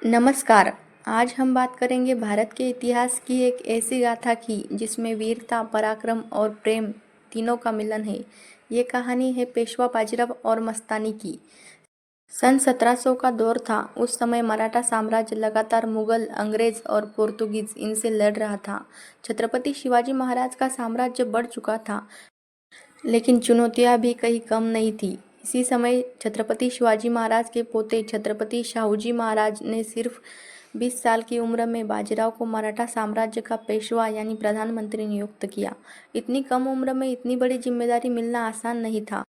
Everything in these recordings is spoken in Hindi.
नमस्कार। आज हम बात करेंगे भारत के इतिहास की एक ऐसी गाथा की जिसमें वीरता, पराक्रम और प्रेम तीनों का मिलन है। ये कहानी है पेशवा बाजीराव और मस्तानी की। सन 1700 का दौर था। उस समय मराठा साम्राज्य लगातार मुगल, अंग्रेज और पोर्तुगीज इनसे लड़ रहा था। छत्रपति शिवाजी महाराज का साम्राज्य बढ़ चुका था, लेकिन चुनौतियां भी कहीं कम नहीं थी। इसी समय छत्रपति शिवाजी महाराज के पोते छत्रपति शाहूजी महाराज ने सिर्फ 20 साल की उम्र में बाजीराव को मराठा साम्राज्य का पेशवा यानी प्रधानमंत्री नियुक्त किया। इतनी कम उम्र में इतनी बड़ी जिम्मेदारी मिलना आसान नहीं था,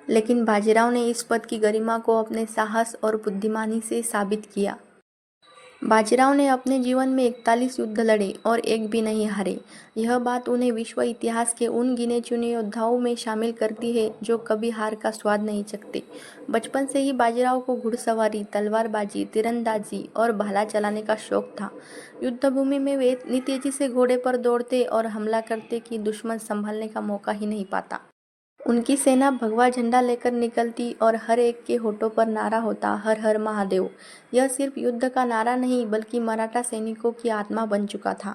लेकिन बाजीराव ने इस पद की गरिमा को अपने साहस और बुद्धिमानी से साबित किया। बाजीराव ने अपने जीवन में 41 युद्ध लड़े और एक भी नहीं हारे। यह बात उन्हें विश्व इतिहास के उन गिने चुने योद्धाओं में शामिल करती है जो कभी हार का स्वाद नहीं चखते। बचपन से ही बाजीराव को घुड़सवारी, तलवारबाजी, तीरंदाजी और भाला चलाने का शौक था। युद्धभूमि में वे इतनी तेजी से घोड़े पर दौड़ते और हमला करते कि दुश्मन संभलने का मौका ही नहीं पाता। उनकी सेना भगवा झंडा लेकर निकलती और हर एक के होठों पर नारा होता, हर हर महादेव। यह सिर्फ युद्ध का नारा नहीं बल्कि मराठा सैनिकों की आत्मा बन चुका था।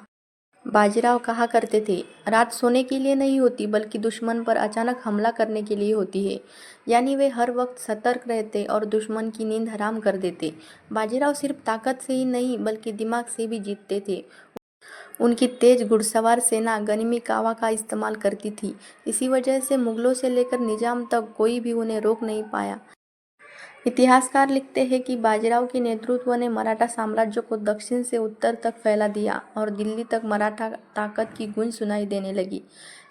बाजीराव कहा करते थे, रात सोने के लिए नहीं होती बल्कि दुश्मन पर अचानक हमला करने के लिए होती है। यानी वे हर वक्त सतर्क रहते और दुश्मन की नींद हराम कर देते। बाजीराव सिर्फ ताकत से ही नहीं बल्कि दिमाग से भी जीतते थे। उनकी तेज घुड़सवार सेना गनिमी कावा का इस्तेमाल करती थी। इसी वजह से मुगलों से लेकर निजाम तक कोई भी उन्हें रोक नहीं पाया। इतिहासकार लिखते हैं कि बाजीराव के नेतृत्व ने मराठा साम्राज्य को दक्षिण से उत्तर तक फैला दिया और दिल्ली तक मराठा ताकत की गूंज सुनाई देने लगी।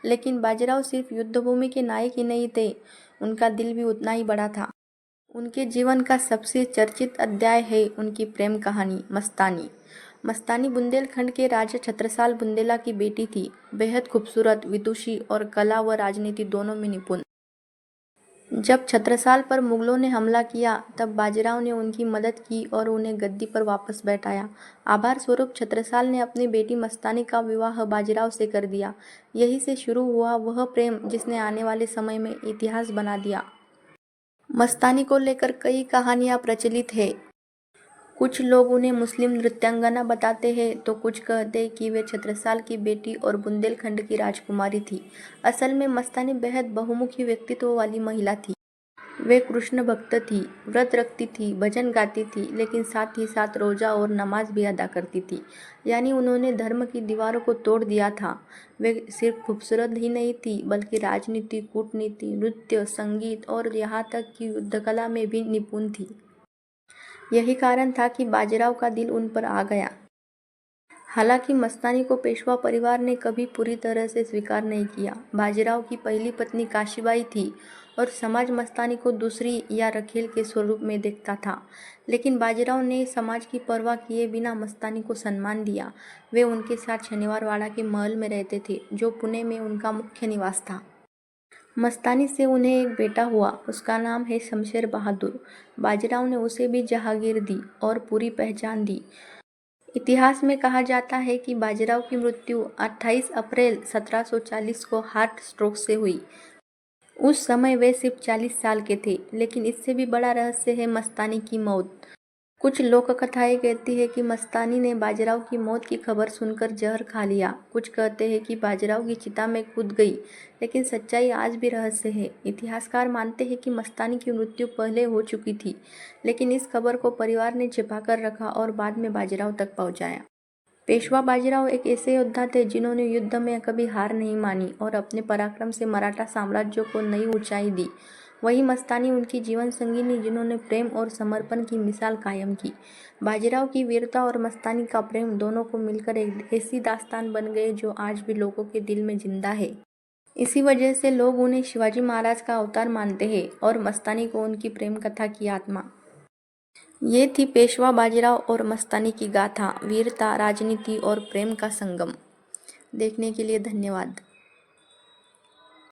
लेकिन बाजीराव सिर्फ युद्धभूमि के नायक ही नहीं थे, उनका दिल भी उतना ही बड़ा था। उनके जीवन का सबसे चर्चित अध्याय है उनकी प्रेम कहानी मस्तानी। मस्तानी बुंदेलखंड के राजा छत्रसाल बुंदेला की बेटी थी। बेहद खूबसूरत, विदुषी और कला व राजनीति दोनों में निपुण। जब छत्रसाल पर मुगलों ने हमला किया तब बाजीराव ने उनकी मदद की और उन्हें गद्दी पर वापस बैठाया। आभार स्वरूप छत्रसाल ने अपनी बेटी मस्तानी का विवाह बाजीराव से कर दिया। यही से शुरू हुआ वह प्रेम जिसने आने वाले समय में इतिहास बना दिया। मस्तानी को लेकर कई कहानियां प्रचलित है। कुछ लोग उन्हें मुस्लिम नृत्यांगना बताते हैं तो कुछ कहते हैं कि वे छत्रसाल की बेटी और बुंदेलखंड की राजकुमारी थी। असल में मस्तानी बेहद बहुमुखी व्यक्तित्व वाली महिला थी। वे कृष्ण भक्त थी, व्रत रखती थी, भजन गाती थी, लेकिन साथ ही साथ रोजा और नमाज भी अदा करती थी। यानी उन्होंने धर्म की दीवारों को तोड़ दिया था। वे सिर्फ खूबसूरत ही नहीं थी बल्कि राजनीति, कूटनीति, नृत्य, संगीत और यहाँ तक कि युद्धकला में भी निपुण थी। यही कारण था कि बाजीराव का दिल उन पर आ गया। हालांकि मस्तानी को पेशवा परिवार ने कभी पूरी तरह से स्वीकार नहीं किया। बाजीराव की पहली पत्नी काशीबाई थी और समाज मस्तानी को दूसरी या रखेल के स्वरूप में देखता था। लेकिन बाजीराव ने समाज की परवाह किए बिना मस्तानी को सम्मान दिया। वे उनके साथ शनिवारवाड़ा के महल में रहते थे, जो पुणे में उनका मुख्य निवास था। मस्तानी से उन्हें एक बेटा हुआ, उसका नाम है शमशेर बहादुर। बाजीराव ने उसे भी जहांगीर दी और पूरी पहचान दी। इतिहास में कहा जाता है कि बाजीराव की मृत्यु 28 अप्रैल 1740 को हार्ट स्ट्रोक से हुई। उस समय वे सिर्फ 40 साल के थे। लेकिन इससे भी बड़ा रहस्य है मस्तानी की मौत। कुछ लोक कथाएं कहती है कि मस्तानी ने बाजीराव की मौत की खबर सुनकर जहर खा लिया। कुछ कहते हैं कि बाजीराव की चिता में कूद गई, लेकिन सच्चाई आज भी रहस्य है। इतिहासकार मानते हैं कि मस्तानी की मृत्यु पहले हो चुकी थी, लेकिन इस खबर को परिवार ने छिपाकर रखा और बाद में बाजीराव तक पहुंचाया। पेशवा बाजीराव एक ऐसे योद्धा थे जिन्होंने युद्ध में कभी हार नहीं मानी और अपने पराक्रम से मराठा साम्राज्य को नई ऊंचाई दी। वही मस्तानी उनकी जीवन संगिनी जिन्होंने प्रेम और समर्पण की मिसाल कायम की। बाजीराव की वीरता और मस्तानी का प्रेम दोनों को मिलकर एक ऐसी दास्तान बन गए जो आज भी लोगों के दिल में जिंदा है। इसी वजह से लोग उन्हें शिवाजी महाराज का अवतार मानते हैं और मस्तानी को उनकी प्रेम कथा की आत्मा। ये थी पेशवा बाजीराव और मस्तानी की गाथा, वीरता, राजनीति और प्रेम का संगम। देखने के लिए धन्यवाद।